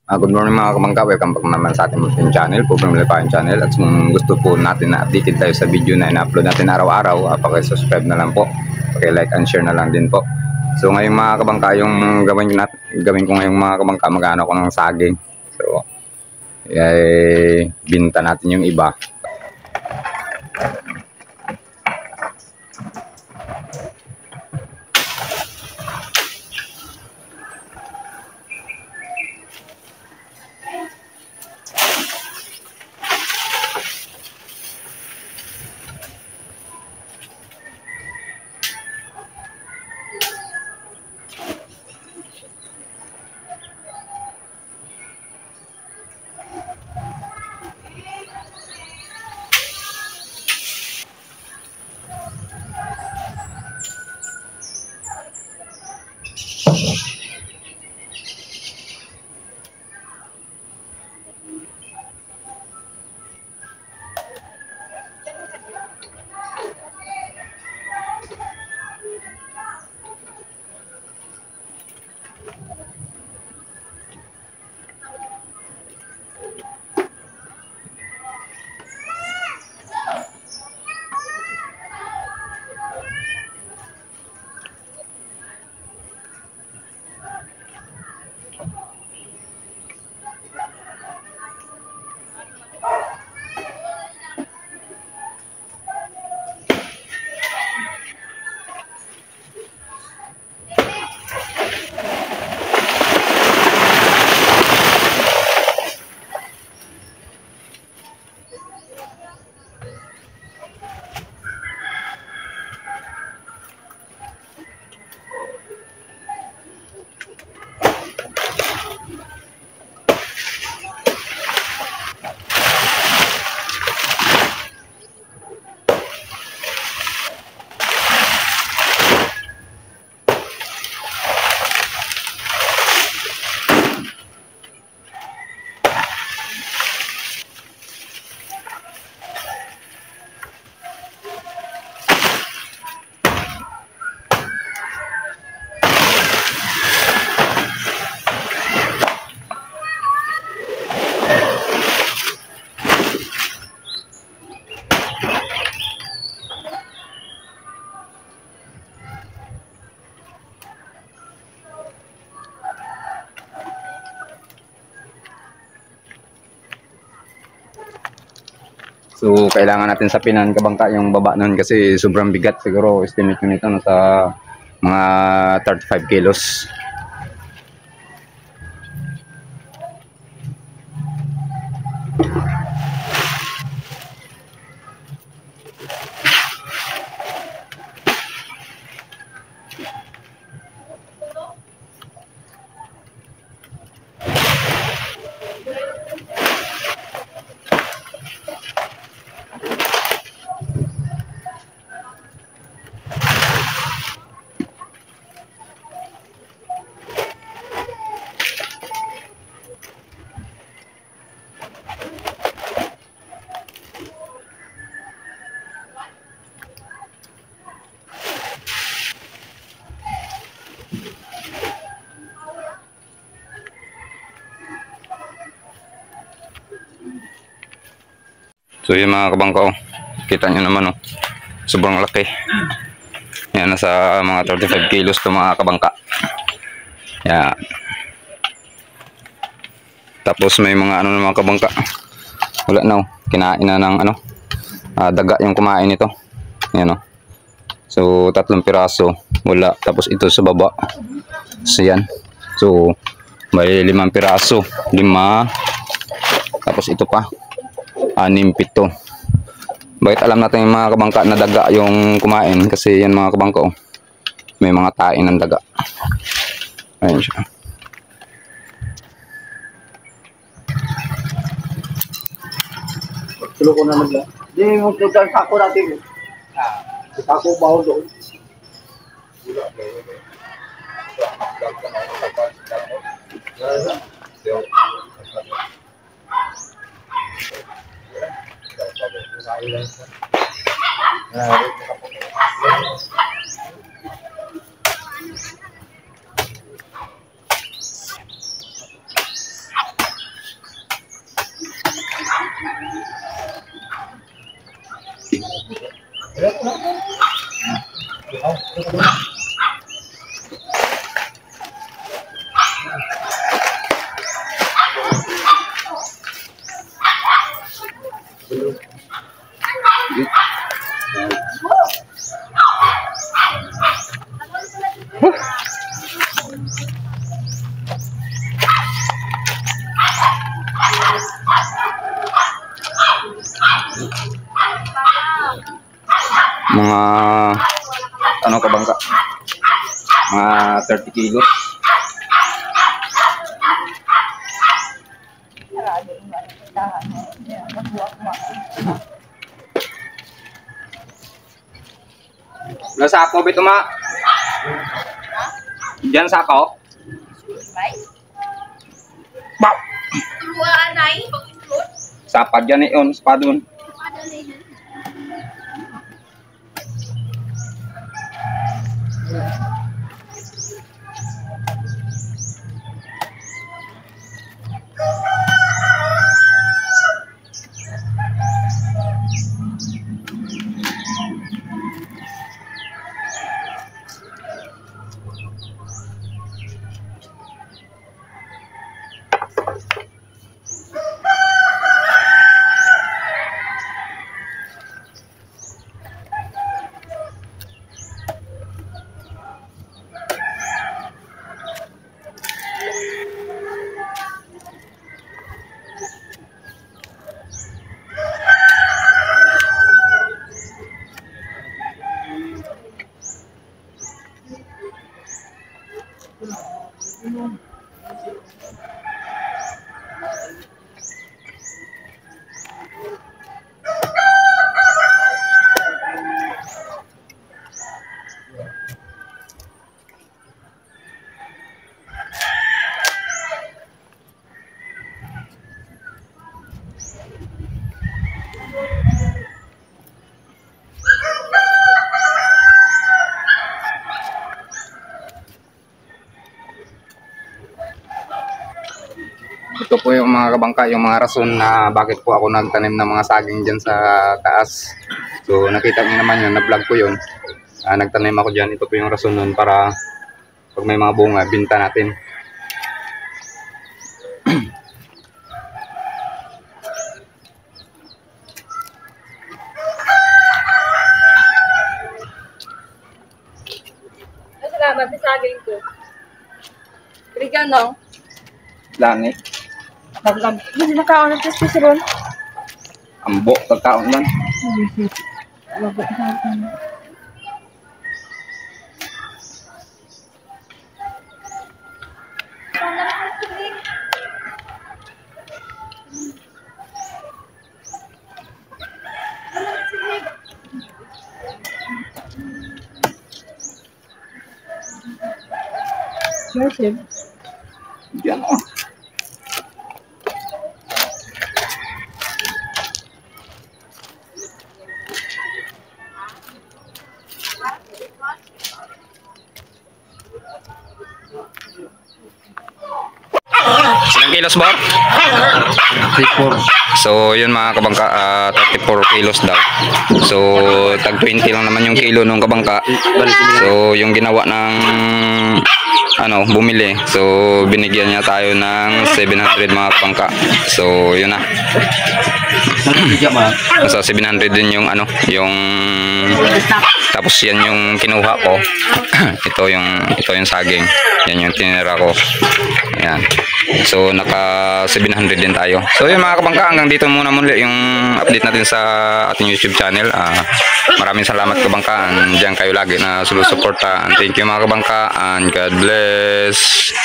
Good morning mga kamangka, welcome back naman sa ating munting channel, Pobreng Lipayan Channel. At kung gusto po natin na updated tayo sa video na ina-upload natin araw-araw, paki-subscribe na lang po, paki-like and share na lang din po. So ngayon mga kabangka, yung gawin ko ngayong mga kabangka, mag-ano ko ng saging. So binta natin yung iba. So kailangan natin sapinan kabangka yung baba nun kasi sobrang bigat. Siguro estimate ko nito nasa mga 35 kilos. So yung mga kabangka, kita nyo naman, sobrang laki. Yan, nasa mga 35 kilos to mga kabangka. Yan. Tapos may mga ano mga kabangka, wala na, kinain na ng daga yung kumain ito. Yan, so 3 piraso wala. Tapos ito sa baba, so yan, so may 5 piraso, 5. Tapos ito pa 6, 7. Bakit alam natin yung mga kabangka na daga yung kumain? Kasi yan mga kabangka, may mga tain ng daga. Ayun siya. Tulo ko na nagla. Hindi mo tugal sako natin. Sako bawo doon. Mga ano kabangka? Mga 30 kilos. Nasako bito ma. Diyan sako. Bap. Sapad yan iyon, spadon. Ito po yung mga kabangka, yung mga rason na bakit po ako nagtanim ng mga saging dyan sa taas. So nakita niyo naman yun, na-vlog ko yun. Nagtanim ako dyan, ito po yung rason nun para pag may mga bunga, binta natin. Salamat sa saging ko. Bigyan no? Langit, Naglam. Hindi nakaon ng testis ron. ambo, pagkaon lang. Yes, Diyan oh. Ilang kilos ba? 34. So yun mga kabangka, 34 kilos daw. So tag 20 lang naman yung kilo nung kabangka. So yung ginawa ng ano, bumili. So binigyan niya tayo ng 700 mga kabangka. So yun na. So 700 din yung ano, yung tapos yan yung kinuha ko. ito yung saging. Yan yung tinira ko. Ayan. So naka 700 din tayo. So yun mga kabangka, hanggang dito muna muli yung update natin sa ating YouTube channel. Maraming salamat kabangka. Diyan kayo lagi na sumusuporta. And thank you mga kabangka and God bless.